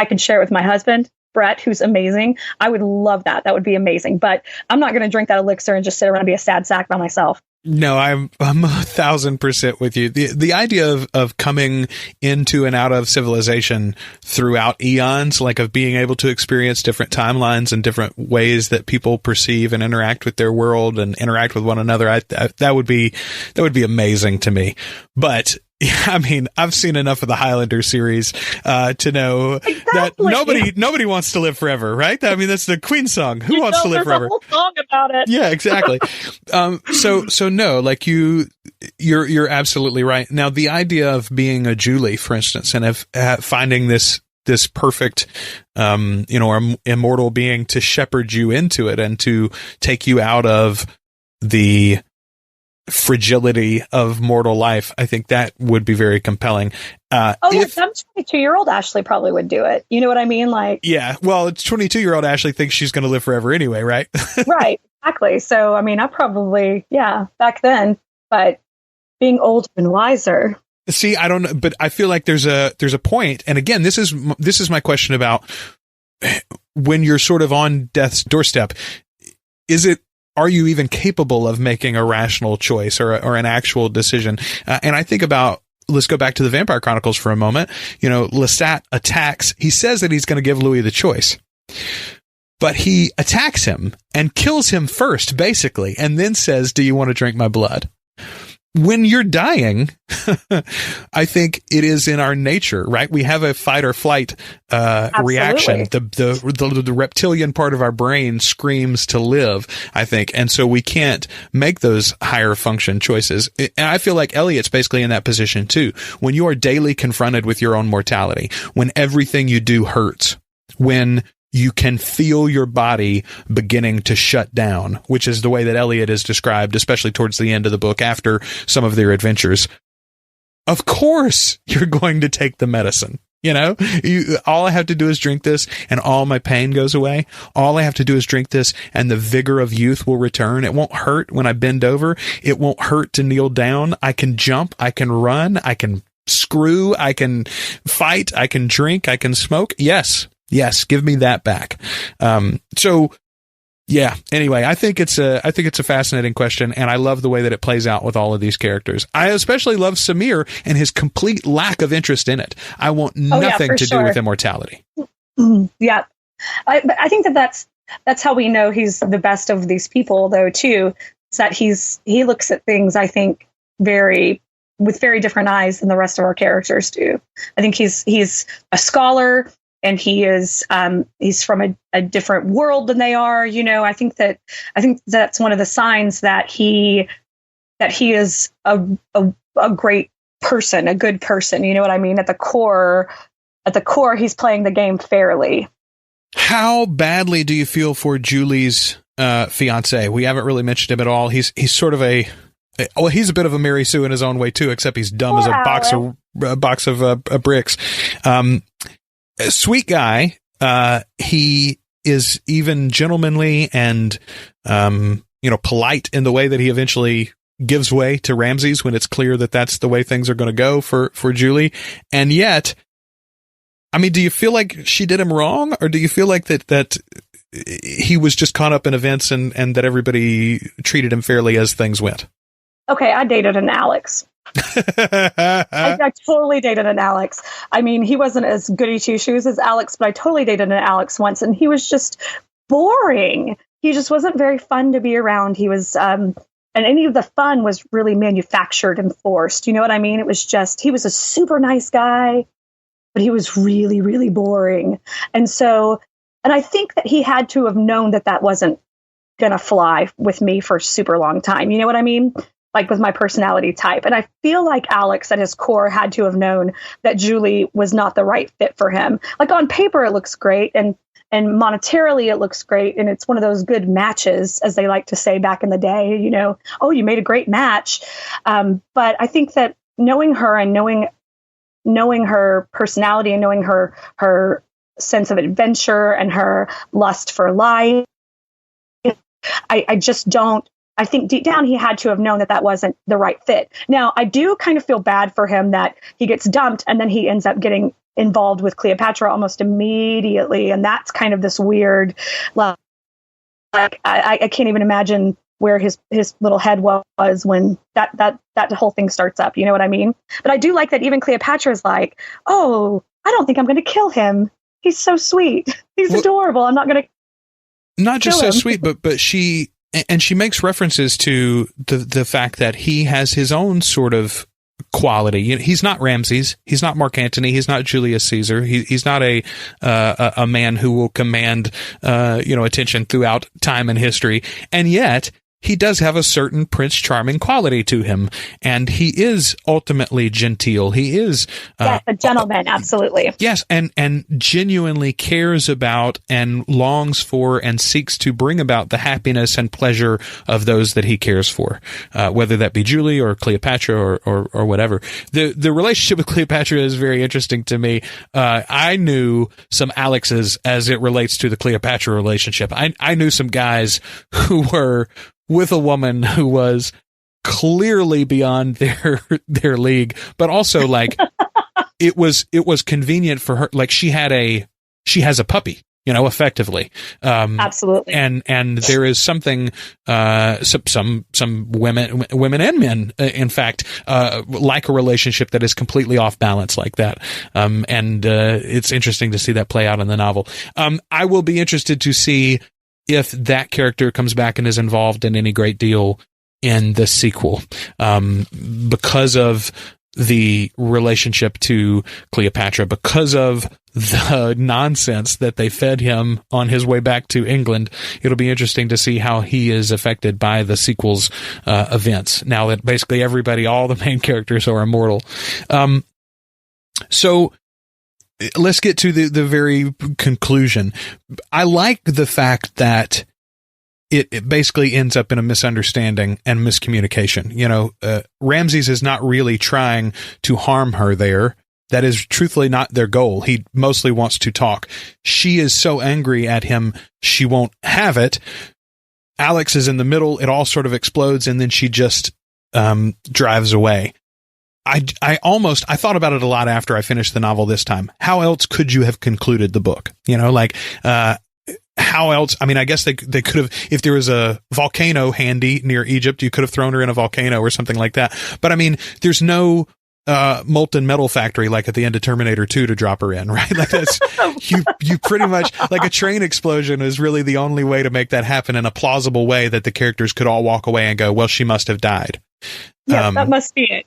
could share it with my husband, Brett, who's amazing, I would love that. That would be amazing. But I'm not going to drink that elixir and just sit around and be a sad sack by myself. No, I'm 1,000% with you. The idea of coming into and out of civilization throughout eons, of being able to experience different timelines and different ways that people perceive and interact with their world and interact with one another, that would be amazing to me. But I've seen enough of the Highlander series to know that nobody wants to live forever, right? That's the Queen song. Who wants to live forever? There's a whole song about it. Yeah, exactly. So no, you're absolutely right. Now, the idea of being a Julie, for instance, and of finding this perfect, immortal being to shepherd you into it and to take you out of the fragility of mortal life, I think that would be very compelling. Some 22-year-old Ashley probably would do it. You know what I mean? Yeah, well, it's 22-year-old Ashley thinks she's going to live forever anyway, right? Right, exactly. So, I probably, back then, but being older and wiser. See, I don't know, but I feel like there's a point, and again, this is my question about when you're sort of on death's doorstep. Are you even capable of making a rational choice or an actual decision? And I think about, let's go back to the Vampire Chronicles for a moment. Lestat attacks. He says that he's going to give Louis the choice, but he attacks him and kills him first, basically, and then says, "Do you want to drink my blood?" When you're dying, I think it is in our nature, right? We have a fight or flight reaction. The reptilian part of our brain screams to live, I think. And so we can't make those higher function choices. And I feel like Elliot's basically in that position too. When you are daily confronted with your own mortality, when everything you do hurts, when you can feel your body beginning to shut down, which is the way that Elliot is described, especially towards the end of the book after some of their adventures. Of course, you're going to take the medicine. All I have to do is drink this and all my pain goes away. All I have to do is drink this and the vigor of youth will return. It won't hurt when I bend over. It won't hurt to kneel down. I can jump. I can run. I can screw. I can fight. I can drink. I can smoke. Yes, give me that back. Anyway, I think it's a fascinating question, and I love the way that it plays out with all of these characters. I especially love Samir and his complete lack of interest in it. I want nothing to do with immortality. Yeah. I think that's how we know he's the best of these people, though, too, is that he looks at things, I think, with very different eyes than the rest of our characters do. I think he's a scholar. And he's from a different world than they are. I think that's one of the signs that he is a great person, a good person. You know what I mean? At the core, he's playing the game fairly. How badly do you feel for Julie's fiance? We haven't really mentioned him at all. He's sort of he's a bit of a Mary Sue in his own way too, except he's dumb as a box of bricks. Sweet guy, He is even gentlemanly and, polite in the way that he eventually gives way to Ramses when it's clear that that's the way things are going to go for Julie. And yet, I mean, do you feel like she did him wrong, or do you feel like that he was just caught up in events and that everybody treated him fairly as things went? Okay, I dated an Alex. I totally dated an Alex. I mean, he wasn't as goody two shoes as Alex, but I totally dated an Alex once, and he was just boring. He just wasn't very fun to be around. He was, and any of the fun was really manufactured and forced. You know what I mean? It was just, he was a super nice guy, but he was really, really boring. And I think that he had to have known that that wasn't going to fly with me for a super long time. You know what I mean? Like with my personality type. And I feel like Alex at his core had to have known that Julie was not the right fit for him. Like on paper, it looks great. And monetarily, it looks great. And it's one of those good matches, as they like to say back in the day, oh, you made a great match. But I think that knowing her and knowing her personality and knowing her sense of adventure and her lust for life, I just don't. I think deep down he had to have known that that wasn't the right fit. Now, I do kind of feel bad for him that he gets dumped and then he ends up getting involved with Cleopatra almost immediately. And that's kind of this weird, like I can't even imagine where his little head was when that whole thing starts up. You know what I mean? But I do like that even Cleopatra is like, oh, I don't think I'm going to kill him. He's so sweet. He's adorable. I'm not going to. Not just so sweet, but she makes references to the fact that he has his own sort of quality. He's not Ramses. He's not Mark Antony. He's not Julius Caesar. He's not a man who will command attention throughout time and history. And yet he does have a certain Prince Charming quality to him, and he is ultimately genteel. He is a gentleman, absolutely. Yes, and genuinely cares about and longs for and seeks to bring about the happiness and pleasure of those that he cares for, whether that be Julie or Cleopatra or whatever. The relationship with Cleopatra is very interesting to me. I knew some Alexes as it relates to the Cleopatra relationship. I knew some guys who were with a woman who was clearly beyond their league, but also like it was convenient for her. Like she has a puppy, effectively. Absolutely. And there is something, some women and men, in fact, like a relationship that is completely off balance like that. And it's interesting to see that play out in the novel. I will be interested to see if that character comes back and is involved in any great deal in the sequel, because of the relationship to Cleopatra, because of the nonsense that they fed him on his way back to England. It'll be interesting to see how he is affected by the sequel's events, now that basically all the main characters are immortal. So let's get to the very conclusion. I like the fact that it basically ends up in a misunderstanding and miscommunication. Ramses is not really trying to harm her there. That is truthfully not their goal. He mostly wants to talk. She is so angry at him, she won't have it. Alex is in the middle. It all sort of explodes, and then she just drives away. I thought about it a lot after I finished the novel this time. How else could you have concluded the book? How else? I mean, I guess they could have, if there was a volcano handy near Egypt, you could have thrown her in a volcano or something like that. But I mean, there's no molten metal factory like at the end of Terminator 2 to drop her in, right? Like that's you pretty much, like a train explosion is really the only way to make that happen in a plausible way that the characters could all walk away and go, well, she must have died. Yeah, that must be it.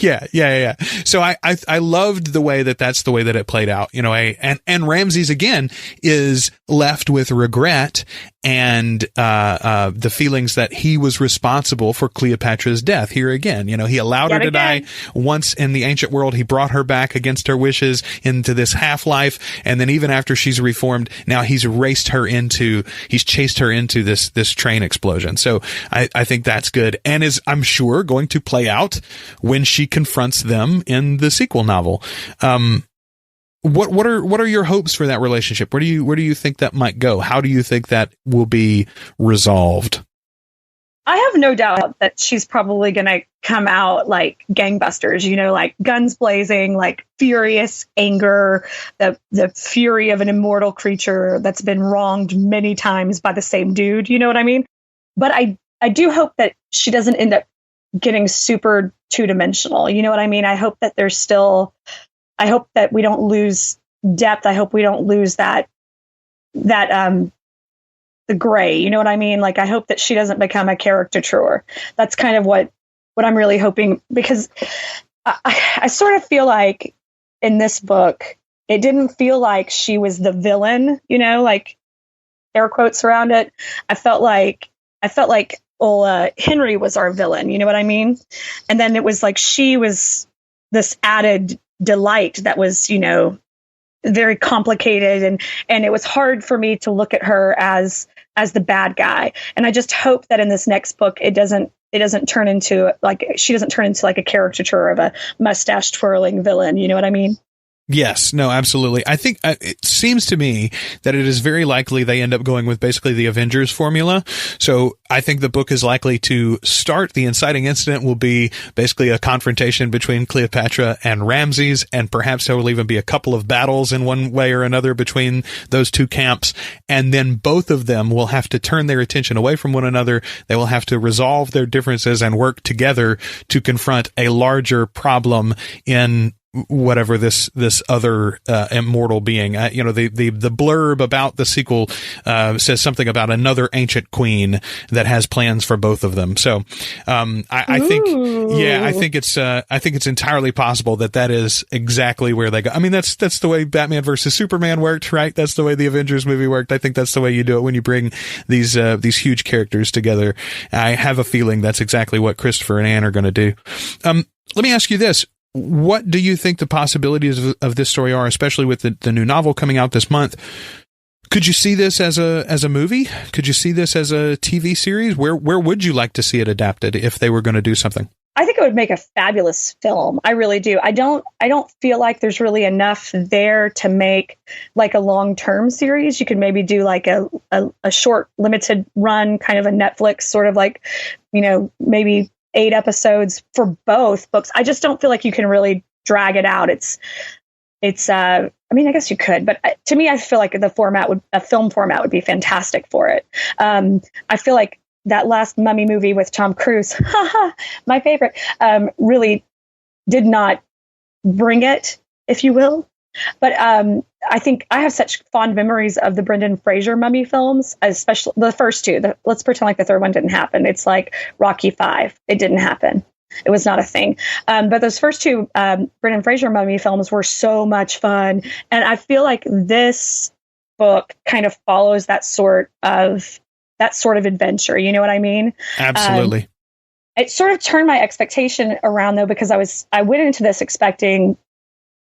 Yeah. So I loved the way that's the way that it played out, and Ramses again is left with regret and the feelings that he was responsible for Cleopatra's death. Here again, he allowed her to die once in the ancient world. He brought her back against her wishes into this half-life, and then even after she's reformed, now he's chased her into this train explosion. So I think that's good, and is, I'm sure, going to play out when she confronts them in the sequel novel. What are your hopes for that relationship? Where do you think that might go? How do you think that will be resolved? I have no doubt that she's probably going to come out like gangbusters, like guns blazing, like furious anger, the fury of an immortal creature that's been wronged many times by the same dude. You know what I mean? But I do hope that she doesn't end up getting super two-dimensional. You know what I mean? I hope that I hope that we don't lose depth. I hope we don't lose that the gray, you know what I mean? Like, I hope that she doesn't become a caricature. That's kind of what I'm really hoping, because I sort of feel like in this book, it didn't feel like she was the villain, like air quotes around it. I felt like Henry was our villain, you know what I mean? And then it was like she was this added delight that was, very complicated, and it was hard for me to look at her as the bad guy. And I just hope that in this next book it doesn't turn into she doesn't turn into like a caricature of a mustache twirling villain, you know what I mean? Yes, no, absolutely. I think it seems to me that it is very likely they end up going with basically the Avengers formula. So I think the book is likely to start. The inciting incident will be basically a confrontation between Cleopatra and Ramses, and perhaps there will even be a couple of battles in one way or another between those two camps. And then both of them will have to turn their attention away from one another. They will have to resolve their differences and work together to confront a larger problem in whatever this other immortal being. The blurb about the sequel says something about another ancient queen that has plans for both of them. So I think it's entirely possible that is exactly where they go. I mean, that's the way Batman versus Superman worked, right? That's the way the Avengers movie worked. I think that's the way you do it when you bring these huge characters together. I have a feeling that's exactly what Christopher and Anne are going to do. Let me ask you this. What do you think the possibilities of this story are, especially with the new novel coming out this month? Could you see this as a movie? Could you see this as a TV series? Where would you like to see it adapted if they were going to do something? I think it would make a fabulous film. I really do. I don't feel like there's really enough there to make like a long-term series. You could maybe do like a short limited run, kind of a Netflix sort of like, maybe 8 episodes for both books. I just don't feel like you can really drag it out. I mean, I guess you could, but to me, I feel like a film format would be fantastic for it. I feel like that last Mummy movie with Tom Cruise, my favorite, really did not bring it, if you will. But I think I have such fond memories of the Brendan Fraser Mummy films, especially the first two. Let's pretend like the third one didn't happen. It's like Rocky V. It didn't happen. It was not a thing. But those first two Brendan Fraser Mummy films were so much fun. And I feel like this book kind of follows that sort of adventure. You know what I mean? Absolutely. It sort of turned my expectation around, though, because I went into this expecting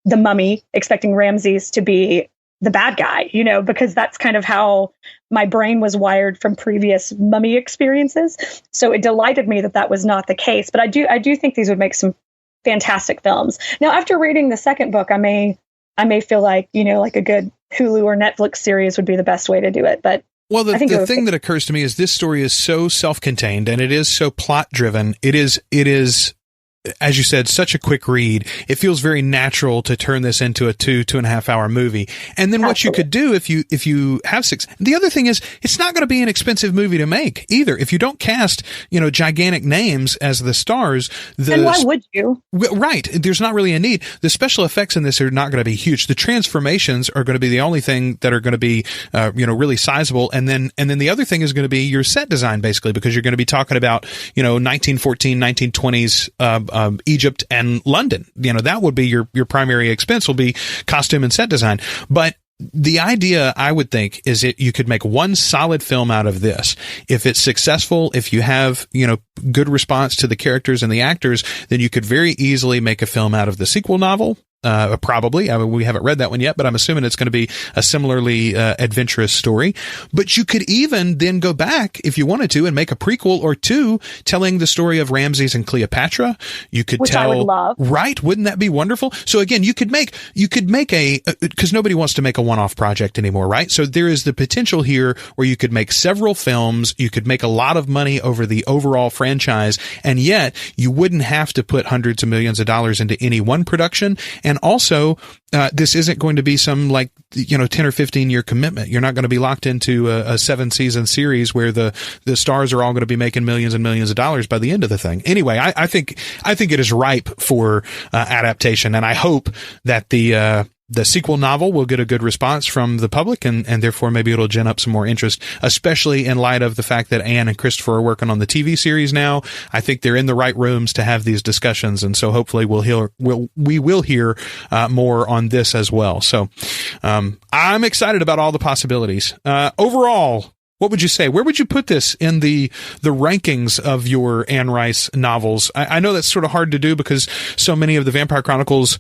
the mummy, expecting Ramses to be the bad guy, because that's kind of how my brain was wired from previous mummy experiences. So it delighted me that was not the case. But I do think these would make some fantastic films. Now, after reading the second book, I may feel like, like a good Hulu or Netflix series would be the best way to do it. But well, the thing that occurs to me is this story is so self-contained and it is so plot-driven. It is, as you said, such a quick read. It feels very natural to turn this into a 2.5 hour movie. And then what you could do if you have six. The other thing is, it's not going to be an expensive movie to make either. If you don't cast, gigantic names as the stars, then why would you? Right. There's not really a need. The special effects in this are not going to be huge. The transformations are going to be the only thing that are going to be, really sizable. And then the other thing is going to be your set design, basically, because you're going to be talking about, 1914, 1920s, Egypt and London. That would be your primary expense will be costume and set design. But the idea, I would think, is you could make one solid film out of this. If it's successful, if you have, good response to the characters and the actors, then you could very easily make a film out of the sequel novel. probably. I mean, we haven't read that one yet, but I'm assuming it's going to be a similarly adventurous story. But you could even then go back, if you wanted to, and make a prequel or two telling the story of Ramses and Cleopatra. You could Which I would love. Right? Wouldn't that be wonderful? So again, you could make because nobody wants to make a one-off project anymore, right? So there is the potential here where you could make several films, you could make a lot of money over the overall franchise, and yet you wouldn't have to put hundreds of millions of dollars into any one production. And also, this isn't going to be some 10 or 15 year commitment. You're not going to be locked into a 7-season series where the stars are all going to be making millions and millions of dollars by the end of the thing. Anyway, I think it is ripe for adaptation, and I hope that the sequel novel will get a good response from the public, and therefore maybe it'll gin up some more interest, especially in light of the fact that Anne and Christopher are working on the TV series now. I think they're in the right rooms to have these discussions, and so hopefully we will hear more on this as well. So I'm excited about all the possibilities. Overall, what would you say? Where would you put this in the rankings of your Anne Rice novels? I know that's sort of hard to do because so many of the Vampire Chronicles,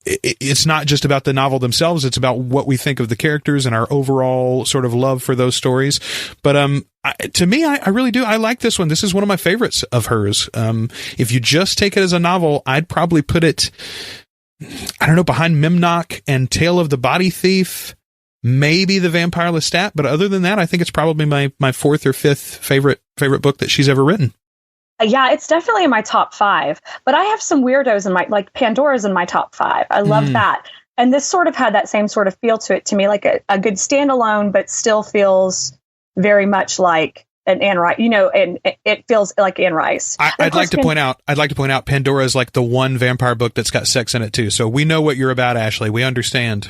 it's not just about the novel themselves. It's about what we think of the characters and our overall sort of love for those stories. But to me, I really do. I like this one. This is one of my favorites of hers. If you just take it as a novel, I'd probably put it, I don't know, behind Memnoch and Tale of the Body Thief, maybe The Vampire Lestat. But other than that, I think it's probably my fourth or fifth favorite book that she's ever written. Yeah, it's definitely in my top 5, but I have some weirdos in like Pandora's in my top 5. I love that. And this sort of had that same sort of feel to it to me, like a good standalone, but still feels very much like an Anne Rice, and it feels like Anne Rice. I'd like to point out Pandora is like the one vampire book that's got sex in it too. So we know what you're about, Ashley. We understand.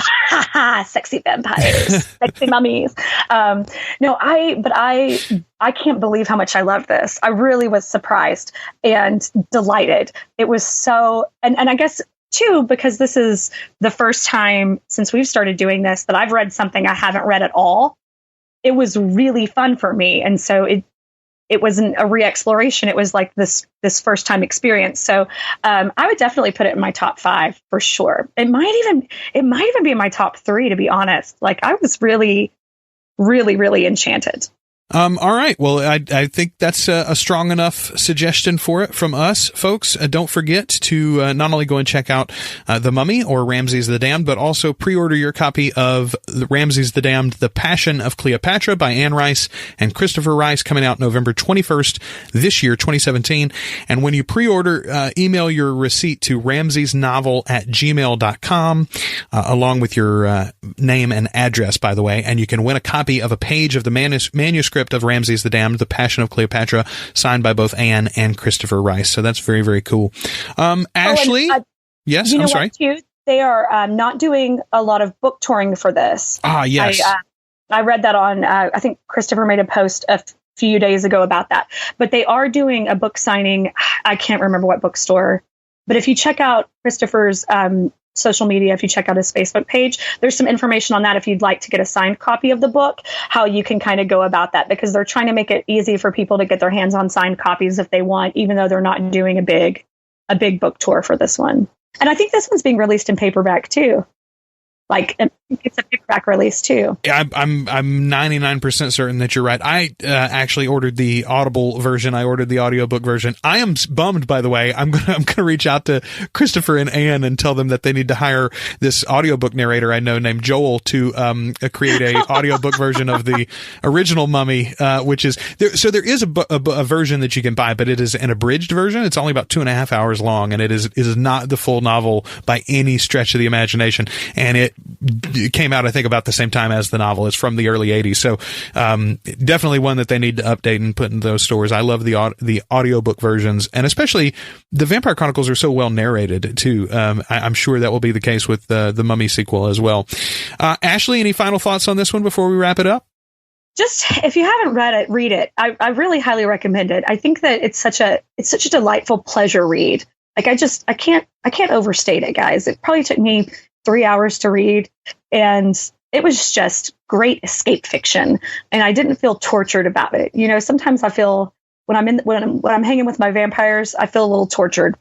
Sexy vampires, sexy mummies. I can't believe how much I love this. I really was surprised and delighted. It was so, and I guess too, because this is the first time since we've started doing this that I've read something I haven't read at all. It was really fun for me. And so it wasn't a re-exploration. It was like this first time experience. So I would definitely put it in my top 5 for sure. It might even be in my top 3, to be honest. Like, I was really, really, really enchanted. All right. Well, I think that's a strong enough suggestion for it from us, folks. Don't forget to not only go and check out The Mummy or Ramses the Damned, but also pre-order your copy of Ramses the Damned, The Passion of Cleopatra by Anne Rice and Christopher Rice, coming out November 21st this year, 2017. And when you pre-order, email your receipt to ramsesnovel@gmail.com, along with your name and address, by the way, and you can win a copy of a page of the manuscript of Ramses the Damned, The Passion of Cleopatra, signed by both Anne and Christopher Rice. So that's very, very cool. Ashley? Yes, I'm sorry. Too, they are not doing a lot of book touring for this. Yes. I read that on, I think Christopher made a post a few days ago about that. But they are doing a book signing. I can't remember what bookstore. But if you check out Christopher's social media, if you check out his Facebook page, there's some information on that if you'd like to get a signed copy of the book, how you can kind of go about that, because they're trying to make it easy for people to get their hands on signed copies if they want, even though they're not doing a big book tour for this one. And I think this one's being released in paperback too. Like, it's a paperback release too. Yeah, I'm 99% certain that you're right. I actually ordered the Audible version. I ordered the audiobook version. I am bummed, by the way. I'm gonna reach out to Christopher and Anne and tell them that they need to hire this audiobook narrator I know named Joel to create a audiobook version of the original Mummy, which is there. So there is a version that you can buy, but it is an abridged version. It's only about 2.5 hours long, and it is not the full novel by any stretch of the imagination. And it came out, I think, about the same time as the novel. It's from the early 80s. So definitely one that they need to update and put in those stores. I love the audiobook versions, and especially the Vampire Chronicles are so well narrated too. I'm sure that will be the case with the Mummy sequel as well. Ashley, any final thoughts on this one before we wrap it up? Just, if you haven't read it, read it. I really highly recommend it. I think that it's such a delightful pleasure read. Like, I can't overstate it, guys. It probably took me 3 hours to read, and it was just great escape fiction, and I didn't feel tortured about it. Sometimes I feel when I'm hanging with my vampires, I feel a little tortured.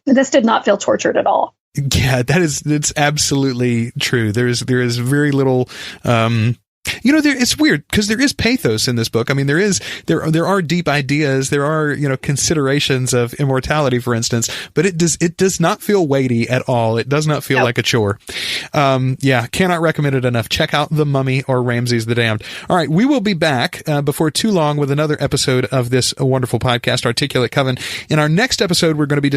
This did not feel tortured at all. Yeah, it's absolutely true. There is very little, it's weird because there is pathos in this book. I mean, there are deep ideas. There are, considerations of immortality, for instance, but it does not feel weighty at all. It does not feel like a chore. Cannot recommend it enough. Check out The Mummy or Ramses the Damned. All right. We will be back, before too long with another episode of this wonderful podcast, Articulate Coven. In our next episode, we're going to be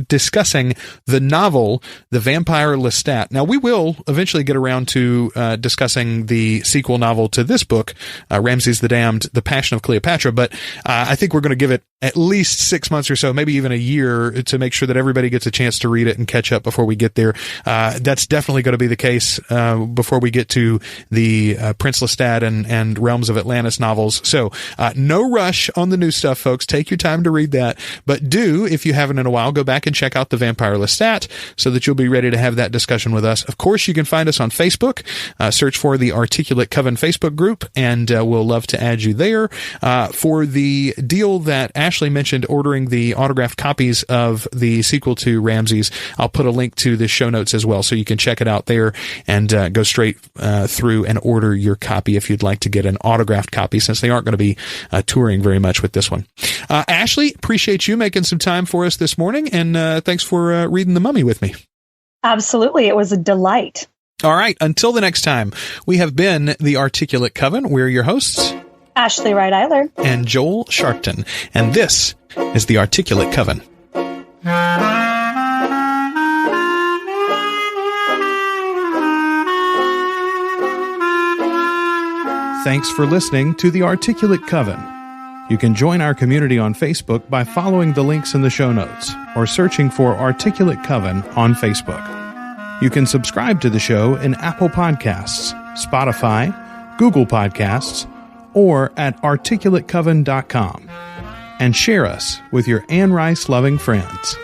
discussing the novel, The Vampire Lestat. Now, we will eventually get around to, discussing the sequel novel to this book, Ramses the Damned, The Passion of Cleopatra, but I think we're going to give it at least 6 months or so, maybe even a year, to make sure that everybody gets a chance to read it and catch up before we get there. That's definitely going to be the case before we get to the Prince Lestat and Realms of Atlantis novels. So no rush on the new stuff, folks. Take your time to read that, but do, if you haven't in a while, go back and check out The Vampire Lestat so that you'll be ready to have that discussion with us. Of course, you can find us on Facebook. Search for the Articulate Coven Facebook group, and we'll love to add you there. For the deal that Ashley mentioned, ordering the autographed copies of the sequel to Ramses, I'll put a link to the show notes as well, so you can check it out there and go straight through and order your copy if you'd like to get an autographed copy, since they aren't going to be touring very much with this one. Ashley, appreciate you making some time for us this morning, and thanks for reading The Mummy with me. Absolutely. It was a delight. All right. Until the next time, we have been the Articulate Coven. We're your hosts, Ashley Wright-Eiler and Joel Sharpton. And this is the Articulate Coven. Thanks for listening to the Articulate Coven. You can join our community on Facebook by following the links in the show notes or searching for Articulate Coven on Facebook. You can subscribe to the show in Apple Podcasts, Spotify, Google Podcasts, or at articulatecoven.com. And share us with your Anne Rice-loving friends.